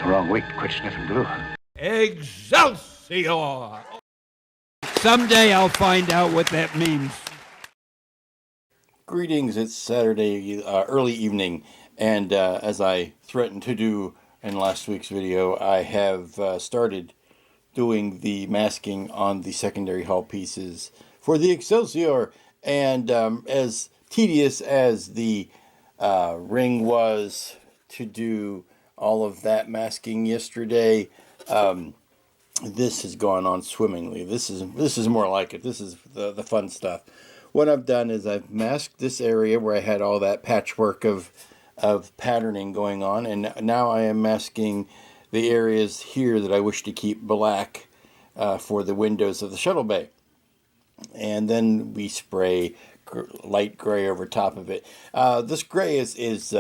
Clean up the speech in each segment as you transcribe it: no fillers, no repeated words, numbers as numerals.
Wrong week to quit sniffing glue. Excelsior! Someday I'll find out what that means. Greetings, it's Saturday early evening, and as I threatened to do in last week's video, I have started doing the masking on the secondary hull pieces for the Excelsior, and as tedious as the ring was to do all of that masking yesterday, this has gone on swimmingly. This is more like it. This is the fun stuff. What I've done is I've masked this area where I had all that patchwork of patterning going on, and now I am masking the areas here that I wish to keep black for the windows of the shuttle bay. And then we spray light gray over top of it. This gray is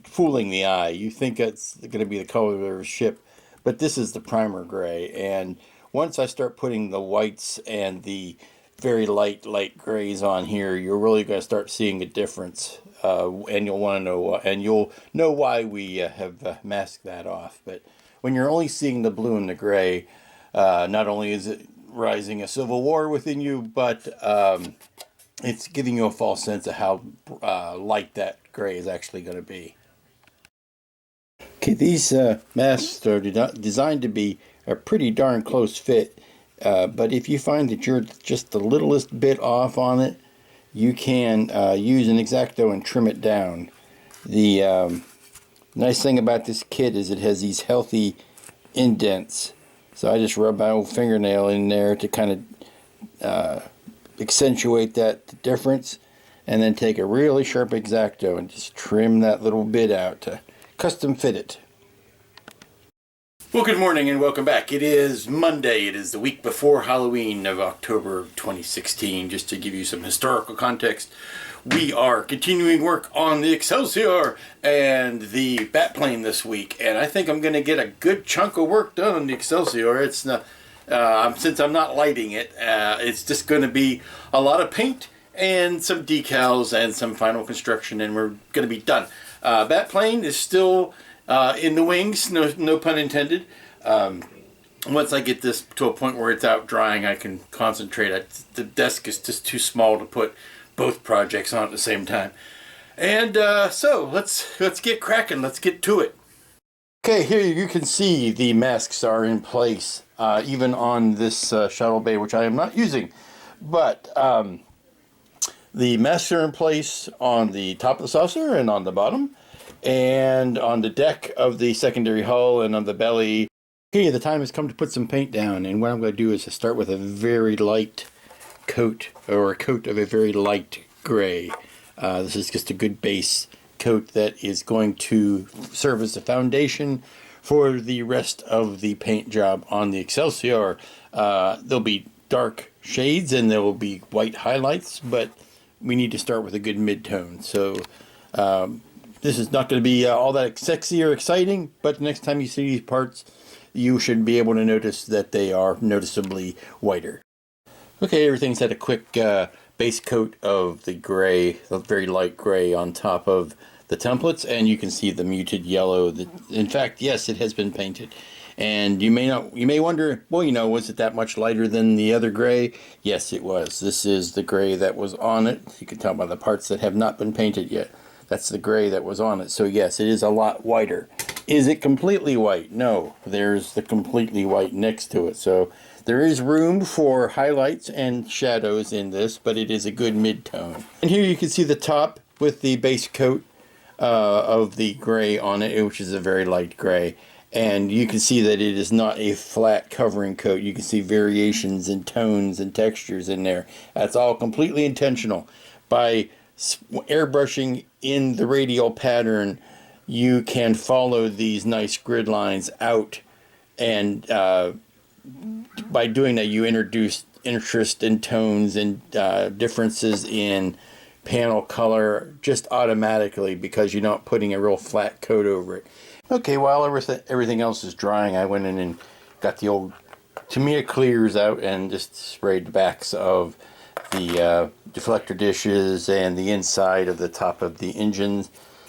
fooling the eye. You think it's going to be the color of a ship, but this is the primer gray. And once I start putting the whites and the very light grays on here, you're really going to start seeing a difference. And you'll want to know, and you'll know why we have masked that off. But when you're only seeing the blue and the gray, not only is it rising a civil war within you, but it's giving you a false sense of how light that gray is actually going to be. Okay, these masks are designed to be a pretty darn close fit, but if you find that you're just the littlest bit off on it, you can use an X-Acto and trim it down. The nice thing about this kit is it has these healthy indents, so I just rub my old fingernail in there to kind of accentuate that difference, and then take a really sharp X-Acto and just trim that little bit out to custom fit it. Well, good morning and welcome back. It is Monday. It is the week before Halloween of October 2016. Just to give you some historical context, we are continuing work on the Excelsior and the bat plane this week, and I think I'm going to get a good chunk of work done on the Excelsior. It's not, since I'm not lighting it, it's just going to be a lot of paint and some decals and some final construction, and we're going to be done. Bat plane is still in the wings, no pun intended. Once I get this to a point where it's out drying, I can concentrate. The desk is just too small to put both projects on at the same time. And so let's get cracking. Let's get to it. Okay, here you can see the masks are in place, even on this shuttle bay, which I am not using. But the masks are in place on the top of the saucer and on the bottom, and on the deck of the secondary hull and on the belly. Okay, the time has come to put some paint down, and what I'm going to do is to start with a very light coat, or a coat of a very light gray. This is just a good base coat that is going to serve as a foundation for the rest of the paint job on the Excelsior. There'll be dark shades and there will be white highlights, but we need to start with a good mid-tone. So this is not going to be all that sexy or exciting, but next time you see these parts, you should be able to notice that they are noticeably whiter. Okay, everything's had a quick base coat of the gray, the very light gray on top of the templates, and you can see the muted yellow. In fact, yes, it has been painted. And you may wonder, well, was it that much lighter than the other gray? Yes, it was. This is the gray that was on it. You can tell by the parts that have not been painted yet. That's the gray that was on it. So yes, it is a lot whiter. Is it completely white? No, there's the completely white next to it. So there is room for highlights and shadows in this, but it is a good mid-tone. And here you can see the top with the base coat of the gray on it, which is a very light gray. And you can see that it is not a flat covering coat. You can see variations in tones and textures in there. That's all completely intentional. By airbrushing in the radial pattern, you can follow these nice grid lines out, and by doing that you introduce interest in tones and differences in panel color just automatically, because you're not putting a real flat coat over it. Okay, while everything else is drying, I went in and got the old Tamiya clears out and just sprayed the backs of the deflector dishes and the inside of the top of the engine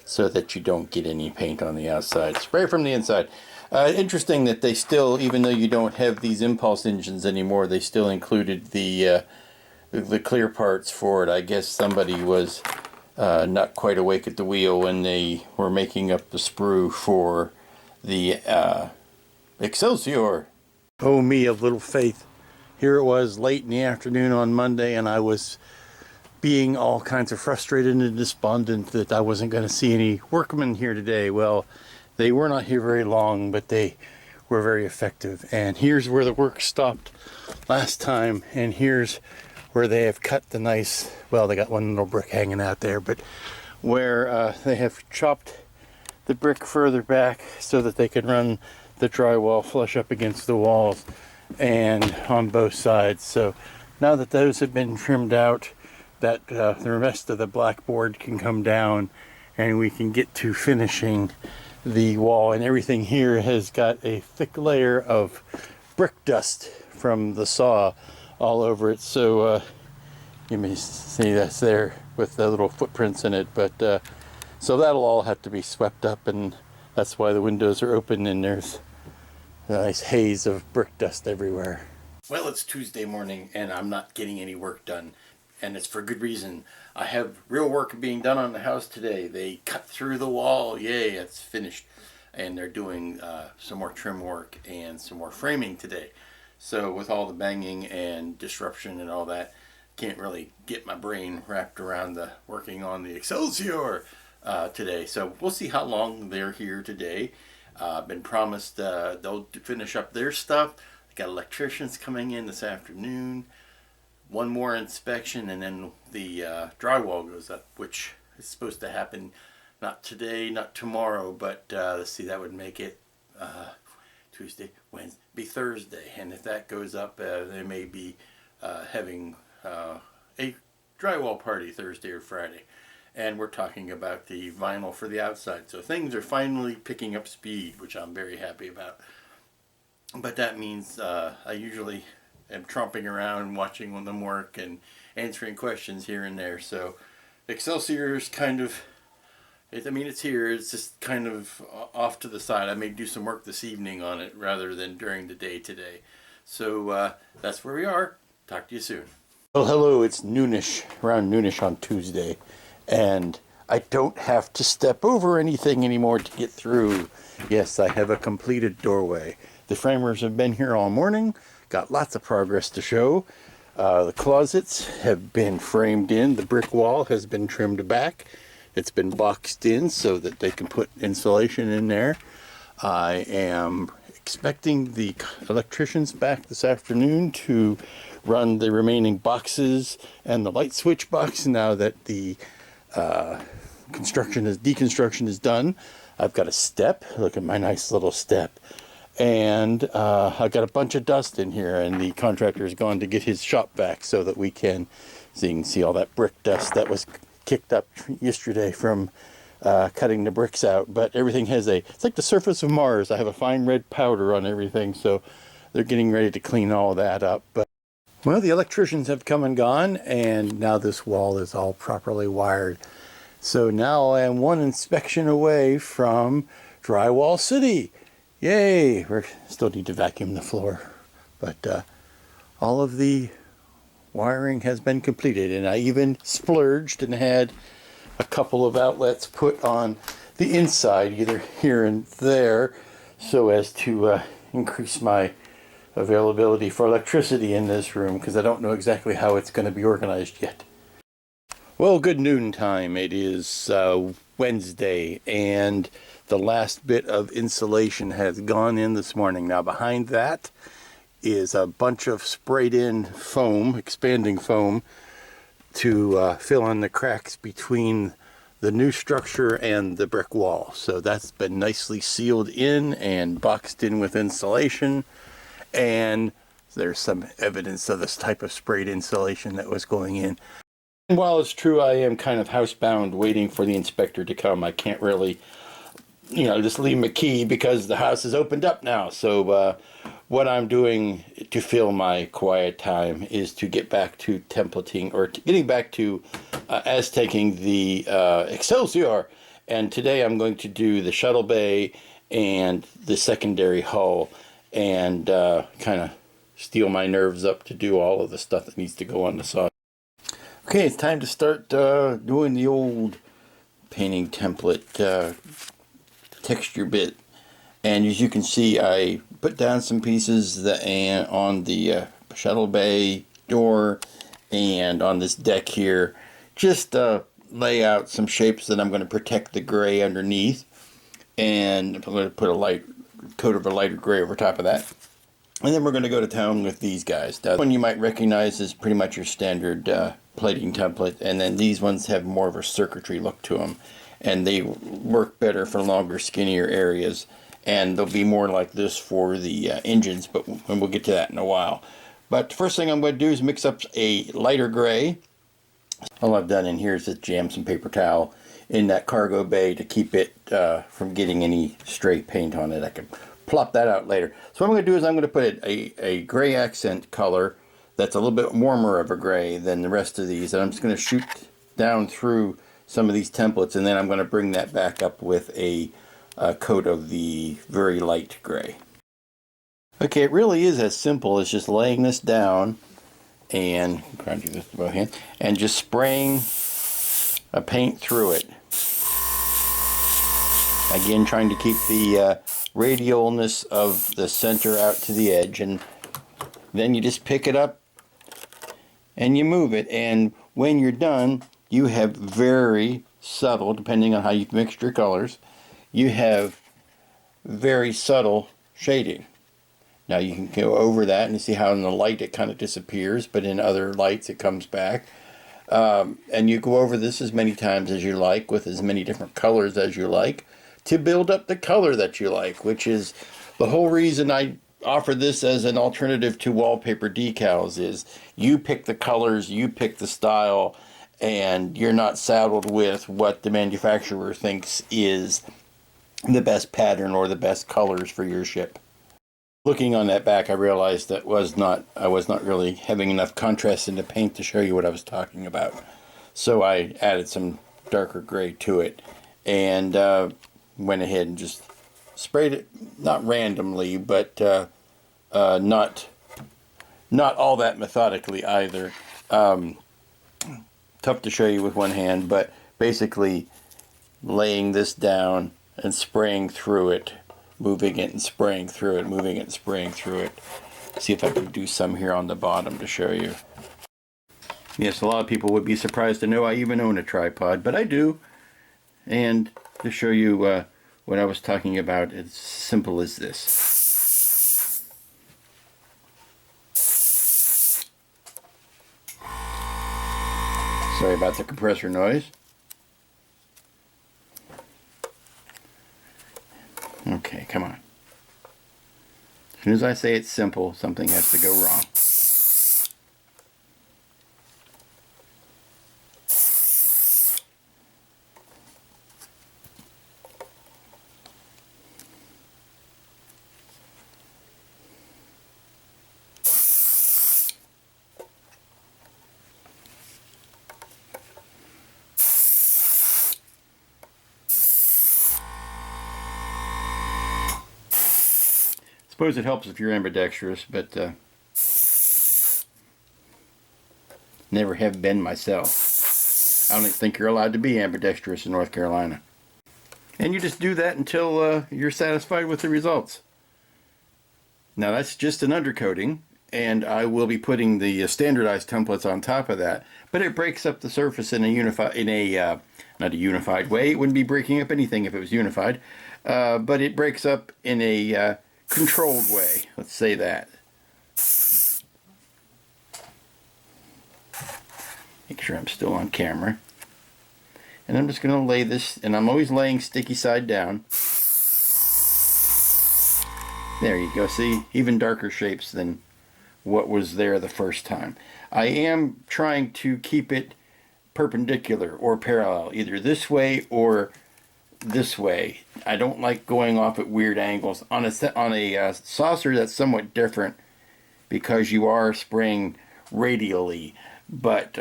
so that you don't get any paint on the outside. Spray from the inside. Interesting that they still, even though you don't have these impulse engines anymore, they still included the clear parts for it. I guess somebody was not quite awake at the wheel when they were making up the sprue for the Excelsior. Oh me of little faith. Here it was late in the afternoon on Monday, and I was being all kinds of frustrated and despondent that I wasn't going to see any workmen here today. Well, they were not here very long, but they were very effective. And here's where the work stopped last time, and here's where they have cut the nice, well, they got one little brick hanging out there, but where they have chopped the brick further back so that they can run the drywall flush up against the walls and on both sides. So now that those have been trimmed out, that the rest of the blackboard can come down and we can get to finishing the wall. And everything here has got a thick layer of brick dust from the saw all over it. So you may see that's there with the little footprints in it, but so that'll all have to be swept up, and that's why the windows are open and there's a nice haze of brick dust everywhere. Well, it's Tuesday morning and I'm not getting any work done, and it's for good reason. I have real work being done on the house today. They cut through the wall, yay, it's finished, and they're doing some more trim work and some more framing today. So with all the banging and disruption and all that, can't really get my brain wrapped around the working on the Excelsior today. So we'll see how long they're here today. Been promised they'll finish up their stuff. Got electricians coming in this afternoon. One more inspection and then the drywall goes up, which is supposed to happen not today, not tomorrow, but let's see, that would make it Tuesday, Wednesday, be Thursday. And if that goes up, they may be having a drywall party Thursday or Friday. And we're talking about the vinyl for the outside. So things are finally picking up speed, which I'm very happy about. But that means I usually am tromping around watching them work and answering questions here and there. So Excelsior is kind of, I mean, it's here. It's just kind of off to the side. I may do some work this evening on it rather than during the day today. So that's where we are. Talk to you soon. Well, hello. It's noonish, around noonish on Tuesday. And I don't have to step over anything anymore to get through. Yes, I have a completed doorway. The framers have been here all morning. Got lots of progress to show. The closets have been framed in. The brick wall has been trimmed back. It's been boxed in so that they can put insulation in there. I am expecting the electricians back this afternoon to run the remaining boxes and the light switch box now that the deconstruction is done. I've got a step. Look at my nice little step. And I've got a bunch of dust in here, and the contractor's gone to get his shop back so that we can, so you can see all that brick dust that was kicked up yesterday from cutting the bricks out. But everything has it's like the surface of Mars. I have a fine red powder on everything, so they're getting ready to clean all that up. But well, the electricians have come and gone, and now this wall is all properly wired. So now I am one inspection away from Drywall City. Yay! We still need to vacuum the floor, but all of the wiring has been completed, and I even splurged and had a couple of outlets put on the inside, either here and there, so as to increase my availability for electricity in this room, because I don't know exactly how it's going to be organized yet. Well, good noontime. It is Wednesday, and the last bit of insulation has gone in this morning. Now behind that is a bunch of sprayed in foam, expanding foam, to fill in the cracks between the new structure and the brick wall. So that's been nicely sealed in and boxed in with insulation. And there's some evidence of this type of sprayed insulation that was going in. And while it's true I am kind of housebound waiting for the inspector to come, I can't really, just leave him a key because the house is opened up now. So what I'm doing to fill my quiet time is to get back to templating, or getting back to Aztekking the Excelsior. And today I'm going to do the shuttle bay and the secondary hull, and kind of steel my nerves up to do all of the stuff that needs to go on the saw. Okay, it's time to start doing the old painting template texture bit. And as you can see, I put down some pieces on the shuttle bay door and on this deck here. Just lay out some shapes that I'm going to protect the gray underneath. And I'm going to put a light coat of a lighter gray over top of that. And then we're going to go to town with these guys. That one you might recognize is pretty much your standard plating template. And then these ones have more of a circuitry look to them. And they work better for longer, skinnier areas. And they'll be more like this for the engines, but we'll get to that in a while. But the first thing I'm going to do is mix up a lighter gray. All I've done in here is just jam some paper towel in that cargo bay to keep it from getting any stray paint on it. I can plop that out later. So what I'm going to do is I'm going to put a gray accent color that's a little bit warmer of a gray than the rest of these. And I'm just going to shoot down through some of these templates, and then I'm going to bring that back up with a coat of the very light gray. Okay, it really is as simple as just laying this down and trying to do this with both hands and just spraying a paint through it. Again, trying to keep the radialness of the center out to the edge, and then you just pick it up and you move it, and when you're done you have very subtle, depending on how you've mixed your colors, you have very subtle shading. Now you can go over that and you see how in the light it kind of disappears, but in other lights it comes back. And you go over this as many times as you like with as many different colors as you like to build up the color that you like, which is the whole reason I offer this as an alternative to wallpaper decals. Is you pick the colors, you pick the style, and you're not saddled with what the manufacturer thinks is the best pattern or the best colors for your ship. Looking on that back, I realized that I was not really having enough contrast in the paint to show you what I was talking about. So I added some darker gray to it and went ahead and just sprayed it, not randomly, but not all that methodically either. Tough to show you with one hand, but basically laying this down and spraying through it, moving it and spraying through it, moving it and spraying through it. See if I can do some here on the bottom to show you. Yes, a lot of people would be surprised to know I even own a tripod, but I do. And to show you what I was talking about, it's simple as this. Sorry about the compressor noise. Okay, come on. As soon as I say it's simple, something has to go wrong. Suppose it helps if you're ambidextrous, but never have been myself. I don't think you're allowed to be ambidextrous in North Carolina. And you just do that until you're satisfied with the results. Now that's just an undercoating, and I will be putting the standardized templates on top of that. But it breaks up the surface in a not a unified way. It wouldn't be breaking up anything if it was unified, but it breaks up in a controlled way, let's say that. Make sure I'm still on camera. And I'm just going to lay this, and I'm always laying sticky side down. There you go, see? Even darker shapes than what was there the first time. I am trying to keep it perpendicular or parallel, either this way or this way. I don't like going off at weird angles. On a saucer, that's somewhat different because you are spraying radially. But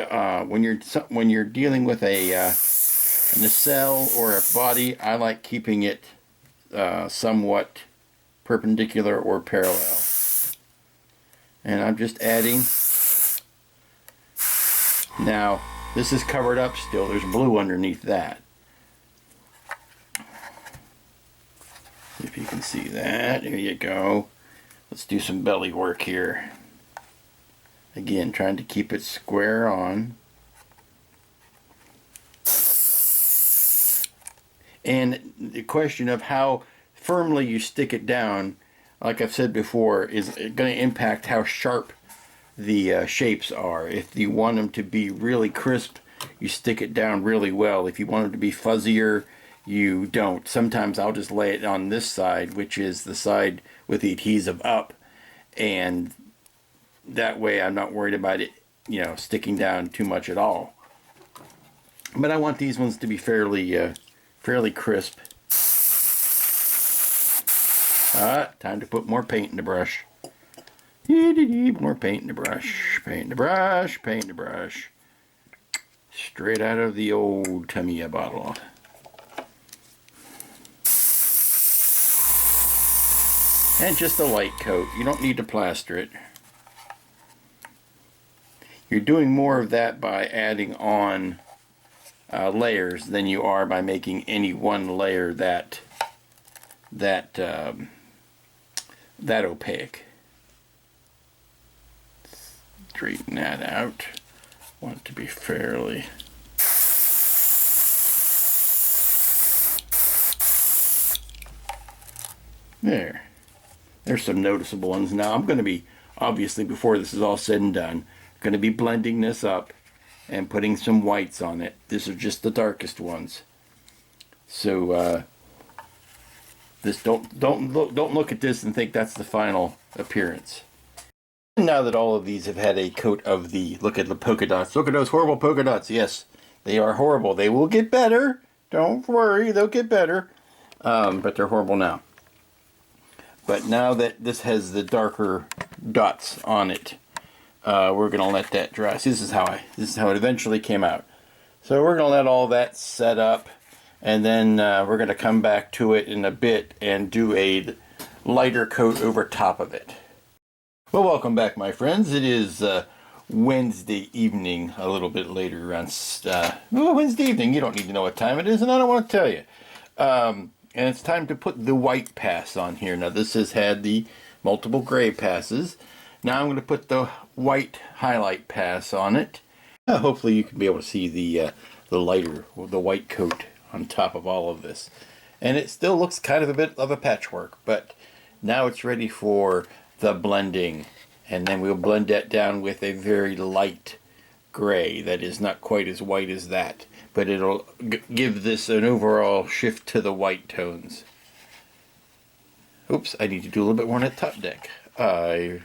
when you're dealing with a a nacelle or a body, I like keeping it somewhat perpendicular or parallel. And I'm just adding. Now, this is covered up still. There's blue underneath that. If you can see that, there you go. Let's do some belly work here. Again, trying to keep it square on. And the question of how firmly you stick it down, like I've said before, is going to impact how sharp the shapes are. If you want them to be really crisp, you stick it down really well. If you want them to be fuzzier, you don't. Sometimes I'll just lay it on this side, which is the side with the adhesive up, and that way I'm not worried about it, you know, sticking down too much at all. But I want these ones to be fairly crisp. Time to put more paint in the brush. More paint in the brush. Paint in the brush. Paint in the brush. Straight out of the old Tamiya bottle. And just a light coat. You don't need to plaster it. You're doing more of that by adding on layers than you are by making any one layer that opaque. Straighten that out. Want it to be fairly. There. There's some noticeable ones. Now I'm going to be, obviously before this is all said and done, going to be blending this up and putting some whites on it. These are just the darkest ones. So this don't look at this and think that's the final appearance. Now that all of these have had a coat of the, look at the polka dots. Look at those horrible polka dots. Yes, they are horrible. They will get better. Don't worry, they'll get better. But they're horrible now. But now that this has the darker dots on it, we're gonna let that dry. See, this is how it eventually came out. So we're gonna let all that set up, and then we're gonna come back to it in a bit and do a lighter coat over top of it. Well, welcome back, my friends. It is Wednesday evening, a little bit later around Wednesday evening. You don't need to know what time it is, and I don't want to tell you. And it's time to put the white pass on here. Now, this has had the multiple gray passes. Now I'm going to put the white highlight pass on it. Hopefully you can be able to see the lighter, the white coat on top of all of this. And it still looks kind of a bit of a patchwork, but now it's ready for the blending. And then we'll blend that down with a very light gray that is not quite as white as that, but it'll give this an overall shift to the white tones. Oops, I need to do a little bit more on that top deck. I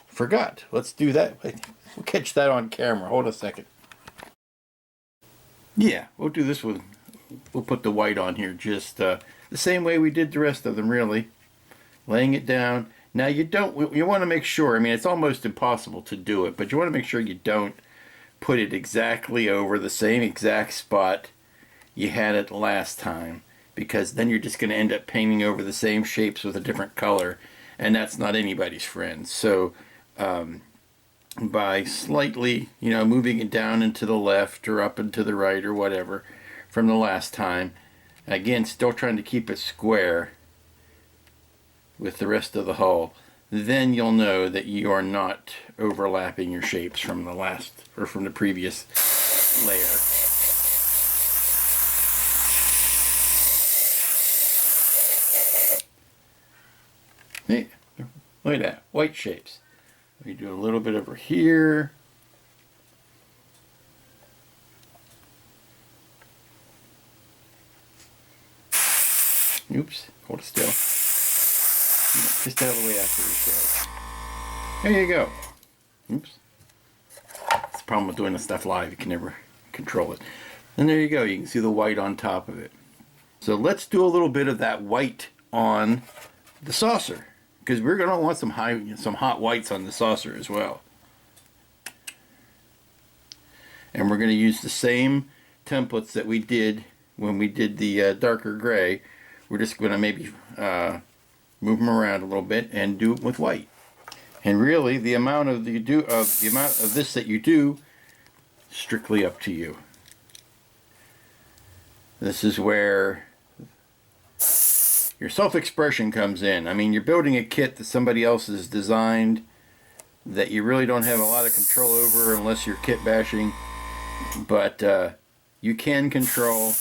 forgot. Let's do that. We'll catch that on camera. Hold a second. Yeah, we'll do this with, we'll put the white on here just the same way we did the rest of them, really. Laying it down. Now you want to make sure, I mean, it's almost impossible to do it, but you want to make sure you don't put it exactly over the same exact spot you had it last time, because then you're just going to end up painting over the same shapes with a different color, and that's not anybody's friend. So by slightly, moving it down and to the left or up and to the right or whatever from the last time, again, still trying to keep it square with the rest of the hull, then you'll know that you are not overlapping your shapes from the last or from the previous layer. Hey, look at that, white shapes. We do a little bit over here. Oops, hold it still. Just out of the way after we show. There you go. Oops. That's the problem with doing this stuff live. You can never control it. And there you go. You can see the white on top of it. So let's do a little bit of that white on the saucer, because we're going to want some hot whites on the saucer as well. And we're going to use the same templates that we did when we did the darker gray. We're just going to maybe move them around a little bit and do it with white. And really, the amount of this that you do, strictly up to you. This is where your self-expression comes in. I mean, you're building a kit that somebody else has designed that you really don't have a lot of control over unless you're kit bashing, but you can control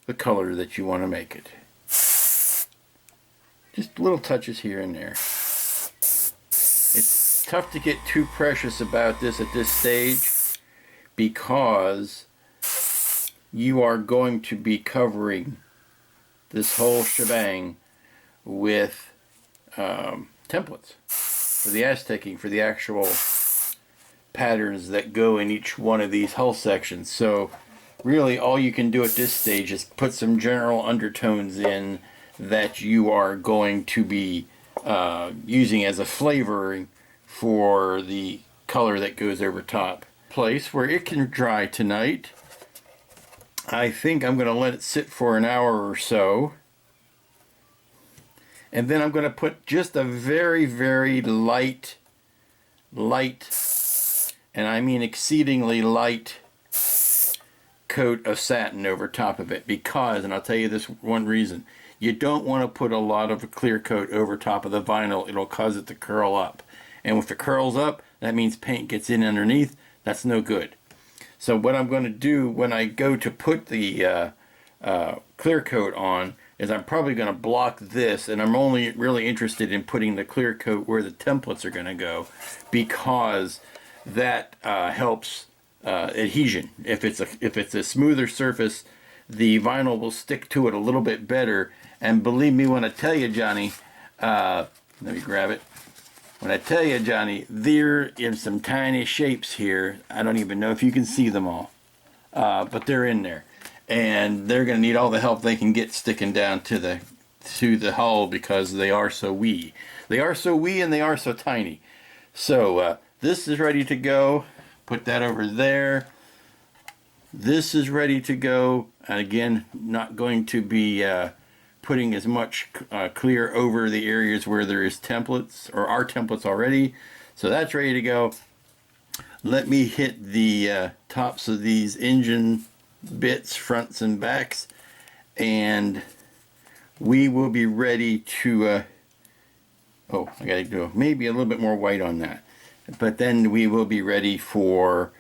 the color that you want to make it. Just little touches here and there. It's tough to get too precious about this at this stage because you are going to be covering this whole shebang with templates for the Aztekking, for the actual patterns that go in each one of these hull sections. So really all you can do at this stage is put some general undertones in that you are going to be using as a flavoring for the color that goes over top. Place where it can dry tonight. I think I'm going to let it sit for an hour or so. And then I'm going to put just a very, very light, and I mean exceedingly light coat of satin over top of it. Because, and I'll tell you this one reason, you don't want to put a lot of a clear coat over top of the vinyl. It'll cause it to curl up. And if it curls up, that means paint gets in underneath. That's no good. So what I'm going to do when I go to put the clear coat on is I'm probably going to block this, and I'm only really interested in putting the clear coat where the templates are going to go, because that helps adhesion. If it's a smoother surface, the vinyl will stick to it a little bit better. And believe me when I tell you, Johnny, let me grab it. When I tell you, Johnny, there is some tiny shapes here. I don't even know if you can see them all, but they're in there, and they're going to need all the help they can get sticking down to the hull, because they are so wee. They are so wee and they are so tiny. So this is ready to go. Put that over there. This is ready to go. And again, not going to be putting as much clear over the areas where there is templates, or are templates already. So that's ready to go. Let me hit the tops of these engine bits, fronts and backs, and we will be ready to oh, I gotta do maybe a little bit more white on that, but then we will be ready for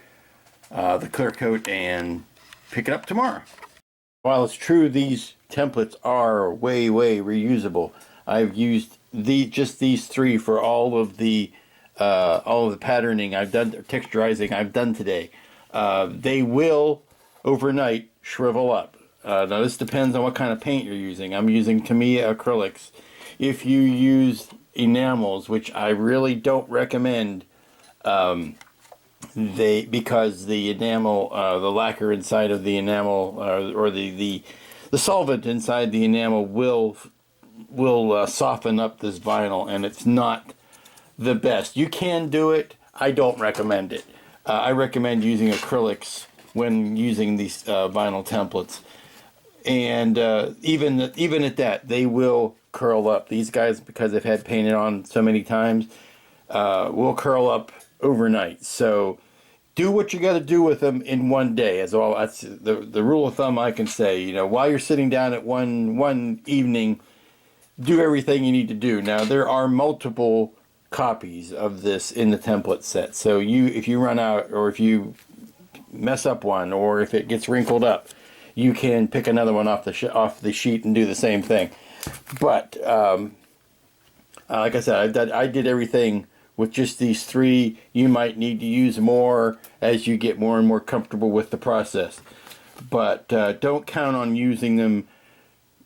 the clear coat and pick it up tomorrow. While it's true these templates are way reusable, I've used just these three for all of the patterning I've done, texturizing I've done today. They will overnight shrivel up. Now this depends on what kind of paint you're using. I'm using Tamiya acrylics. If you use enamels, which I really don't recommend, because the enamel, the lacquer inside of the enamel, or the solvent inside the enamel will soften up this vinyl, and it's not the best. You can do it. I don't recommend it. I recommend using acrylics when using these vinyl templates, and even at that, they will curl up. These guys, because they've had painted on so many times, will curl up overnight. So do what you got to do with them in one day. As well, that's the rule of thumb I can say. You know, while you're sitting down at one evening, do everything you need to do. Now there are multiple copies of this in the template set, so if you run out, or if you mess up one, or if it gets wrinkled up, you can pick another one off the sheet and do the same thing. But like I said, I did everything with just these three. You might need to use more as you get more and more comfortable with the process, but don't count on using them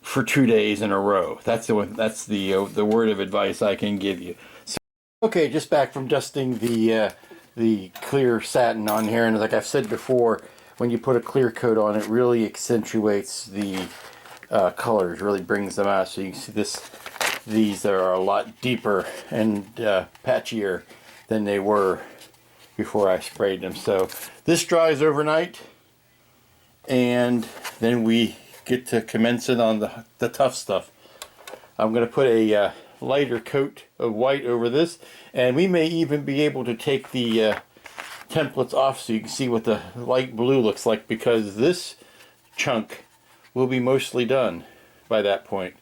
for 2 days in a row. That's the word of advice I can give you. So, okay, just back from dusting the clear satin on here, and like I've said before, when you put a clear coat on, it really accentuates the colors, really brings them out. So you can see these are a lot deeper and patchier than they were before I sprayed them. So this dries overnight, and then we get to commencing on the tough stuff. I'm going to put a lighter coat of white over this, and we may even be able to take the templates off so you can see what the light blue looks like, because this chunk will be mostly done by that point.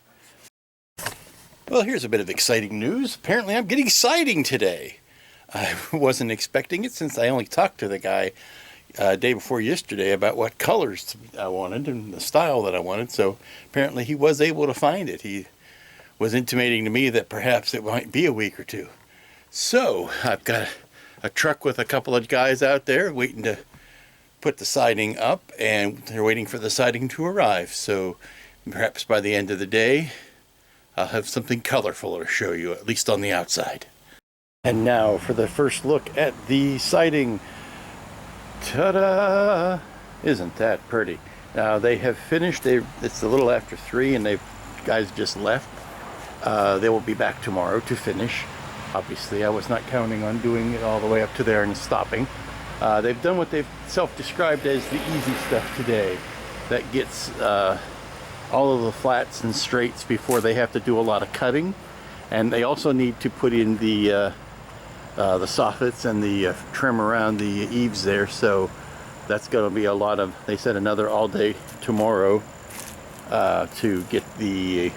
Well, here's a bit of exciting news. Apparently I'm getting siding today. I wasn't expecting it, since I only talked to the guy day before yesterday about what colors I wanted and the style that I wanted, so apparently he was able to find it. He was intimating to me that perhaps it might be a week or two. So I've got a truck with a couple of guys out there waiting to put the siding up, and they're waiting for the siding to arrive. So perhaps by the end of the day I'll have something colorful to show you, at least on the outside. And now for the first look at the siding. Ta-da! Isn't that pretty? Now they have finished. It's a little after 3 and guys just left. They will be back tomorrow to finish. Obviously I was not counting on doing it all the way up to there and stopping. They've done what they've self-described as the easy stuff today. That gets all of the flats and straights before they have to do a lot of cutting. And they also need to put in the soffits and the trim around the eaves there, so that's going to be a lot of, they said, another all day tomorrow to get the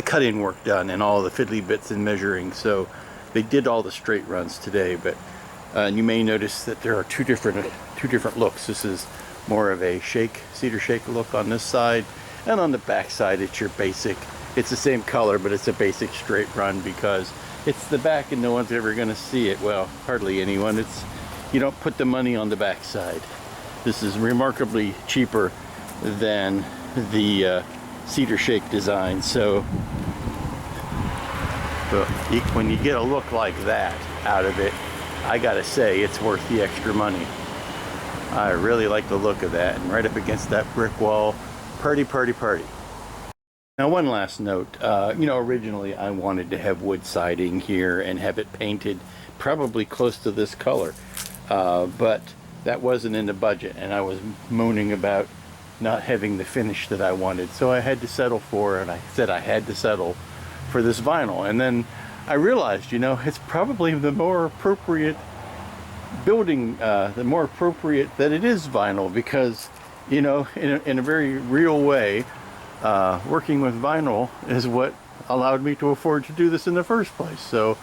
cut-in work done and all the fiddly bits and measuring. So they did all the straight runs today, but you may notice that there are two different looks. This is more of a cedar shake look on this side, and on the back side it's your basic. It's the same color, but it's a basic straight run because it's the back and no one's ever going to see it. Well, hardly anyone. You don't put the money on the back side. This is remarkably cheaper than the cedar shake design. So when you get a look like that out of it, I gotta say it's worth the extra money. I really like the look of that, and right up against that brick wall, party, party, party. Now, one last note. Originally I wanted to have wood siding here and have it painted probably close to this color, but that wasn't in the budget, and I was moaning about not having the finish that I wanted, so I had to settle for, and I said I had to settle for this vinyl. And then I realized, it's probably the more appropriate building, the more appropriate that it is vinyl, because in a very real way, working with vinyl is what allowed me to afford to do this in the first place. So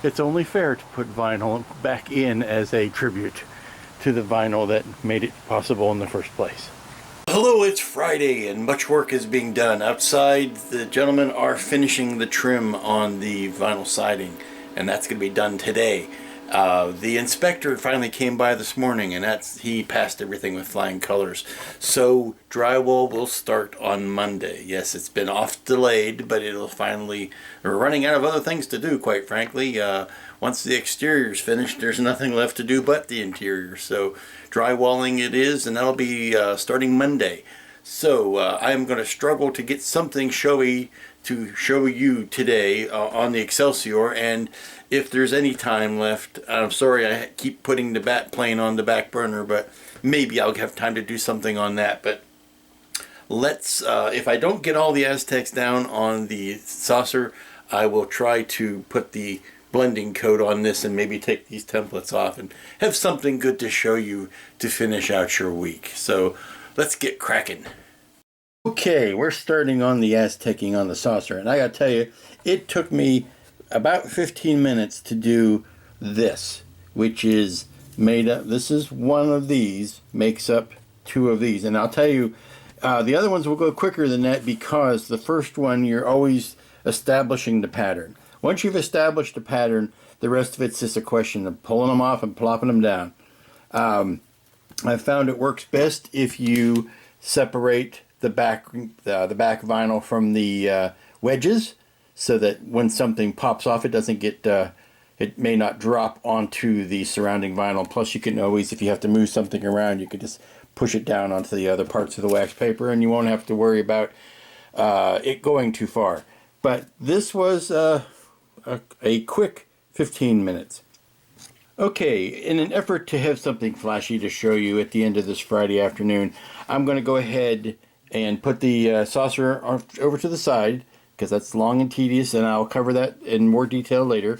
it's only fair to put vinyl back in as a tribute to the vinyl that made it possible in the first place. Hello, it's Friday and much work is being done. Outside, the gentlemen are finishing the trim on the vinyl siding, and that's going to be done today. The inspector finally came by this morning, and he passed everything with flying colors. So drywall will start on Monday. Yes, it's been delayed, but it'll finally, we're running out of other things to do, quite frankly. Once the exterior's finished, there's nothing left to do but the interior. So drywalling it is, and that'll be starting Monday. So I'm going to struggle to get something showy to show you today on the Excelsior, and if there's any time left, I'm sorry I keep putting the bat plane on the back burner, but maybe I'll have time to do something on that. But let's, if I don't get all the Aztecs down on the saucer, I will try to put the blending coat on this and maybe take these templates off and have something good to show you to finish out your week. So let's get cracking. Okay, we're starting on the Aztekking on the saucer, and I gotta tell you, it took me about 15 minutes to do this, which is made up, this is one of these, makes up 2 of these, and I'll tell you, the other ones will go quicker than that, because the first one you're always establishing the pattern. Once you've established the pattern, the rest of it's just a question of pulling them off and plopping them down. I found it works best if you separate the back vinyl from the wedges, so that when something pops off, it doesn't get, it may not drop onto the surrounding vinyl. Plus, you can always, if you have to move something around, you could just push it down onto the other parts of the wax paper, and you won't have to worry about it going too far. But this was a quick 15 minutes. Okay, in an effort to have something flashy to show you at the end of this Friday afternoon, I'm going to go ahead and put the saucer over to the side, because that's long and tedious, and I'll cover that in more detail later.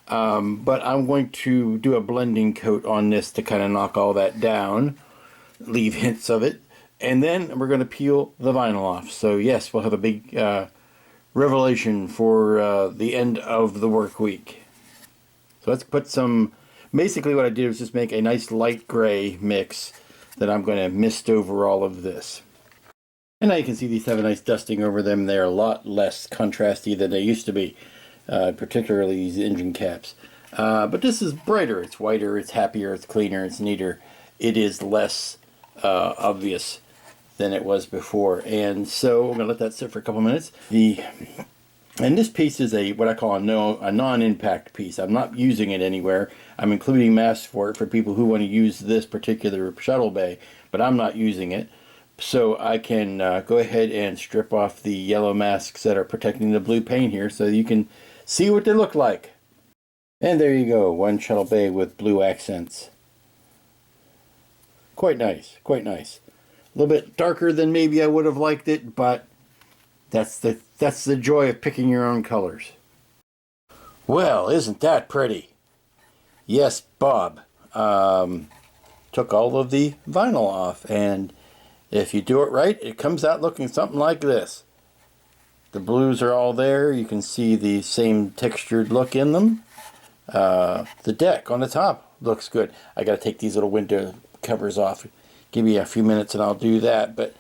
But I'm going to do a blending coat on this to kind of knock all that down, leave hints of it, and then we're going to peel the vinyl off. So yes, we'll have a big revelation for the end of the work week. So let's put some, basically what I did was just make a nice light gray mix that I'm going to mist over all of this. And now you can see these have a nice dusting over them. They're a lot less contrasty than they used to be, particularly these engine caps. But this is brighter, it's whiter, it's happier, it's cleaner, it's neater. It is less obvious than it was before. And so we're going to let that sit for a couple minutes. And this piece is what I call a non-impact piece. I'm not using it anywhere. I'm including masks for it for people who want to use this particular shuttle bay, but I'm not using it. So I can go ahead and strip off the yellow masks that are protecting the blue paint here so you can see what they look like. And there you go, one shuttle bay with blue accents. Quite nice, quite nice. A little bit darker than maybe I would have liked it, but that's the joy of picking your own colors. Well, isn't that pretty? Yes, Bob took all of the vinyl off, and if you do it right, it comes out looking something like this. The blues are all there. You can see the same textured look in them. The deck on the top looks good. I got to take these little window covers off. Give me a few minutes and I'll do that. But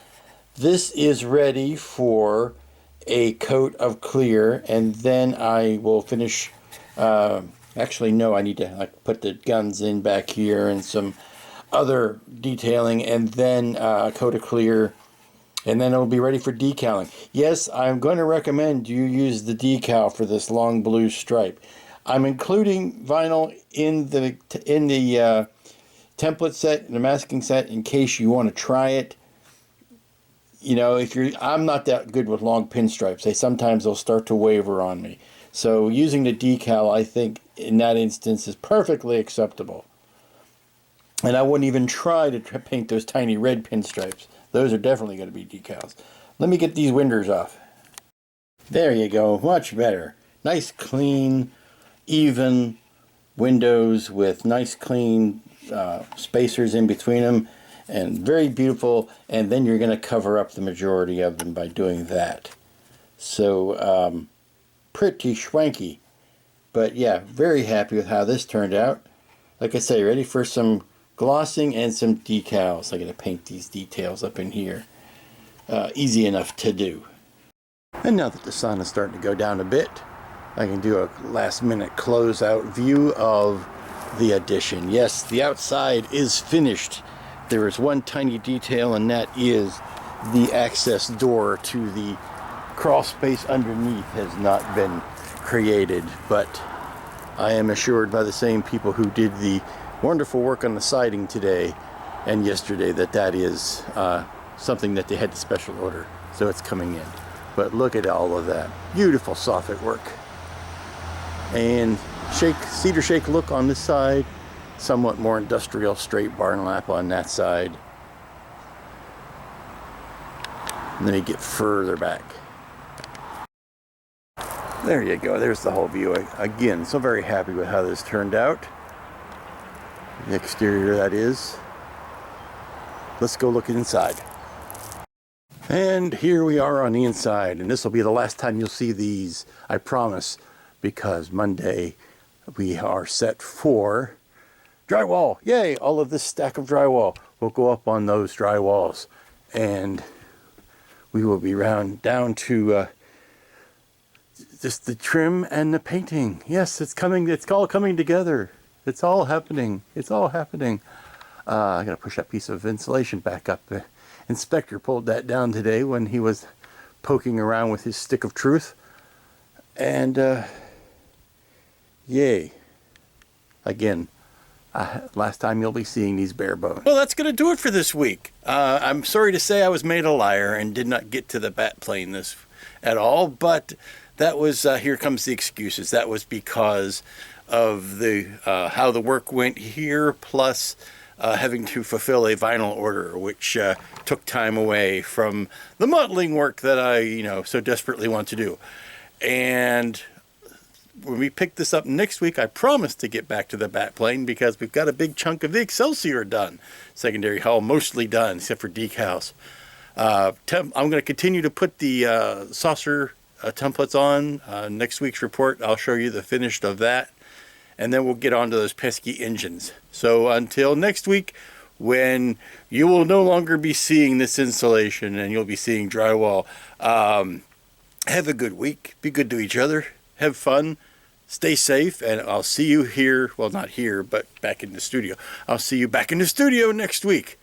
this is ready for a coat of clear, and then I will finish. Actually, no, I need to put the guns in back here and some other detailing, and then a coat of clear, and then it'll be ready for decaling. Yes, I'm going to recommend you use the decal for this long blue stripe. I'm including vinyl in the template set, in the masking set, in case you want to try it. You know, I'm not that good with long pinstripes. Sometimes they'll start to waver on me. So using the decal, I think, in that instance is perfectly acceptable. And I wouldn't even try to paint those tiny red pinstripes. Those are definitely going to be decals. Let me get these windows off. There you go, much better. Nice, clean, even windows with nice, clean spacers in between them, and very beautiful. And then you're going to cover up the majority of them by doing that. So, pretty schwanky. But yeah, very happy with how this turned out. Like I say, ready for some glossing and some decals. I got to paint these details up in here. Easy enough to do. And now that the sun is starting to go down a bit, I can do a last minute closeout view of the addition. Yes, the outside is finished. There is one tiny detail, and that is the access door to the crawl space underneath has not been created, but I am assured by the same people who did the wonderful work on the siding today and yesterday that is something that they had to special order, so it's coming in. But look at all of that beautiful soffit work, and cedar shake look on this side, somewhat more industrial straight barn lap on that side. And then you get further back. There you go, there's the whole view. Again, so very happy with how this turned out. The exterior, that is. Let's go look inside. And here we are on the inside, and this will be the last time you'll see these, I promise, because Monday we are set for drywall. Yay! All of this stack of drywall will go up on those drywalls, and we will be down to just the trim and the painting. Yes, it's coming. It's all coming together. It's all happening. It's all happening. I gotta push that piece of insulation back up. The inspector pulled that down today when he was poking around with his stick of truth. And yay. Again, last time you'll be seeing these bare bones. Well, that's going to do it for this week. I'm sorry to say I was made a liar and did not get to the bat plane at all, but that was, here comes the excuses. That was because of the how the work went here, plus having to fulfill a vinyl order, which took time away from the modeling work that I, so desperately want to do. And when we pick this up next week, I promise to get back to the Batplane because we've got a big chunk of the Excelsior done. Secondary hull mostly done, except for decals. I'm going to continue to put the saucer templates on. Next week's report, I'll show you the finished of that. And then we'll get on to those pesky engines. So until next week, when you will no longer be seeing this installation and you'll be seeing drywall, have a good week. Be good to each other. Have fun. Stay safe. And I'll see you here. Well, not here, but back in the studio. I'll see you back in the studio next week.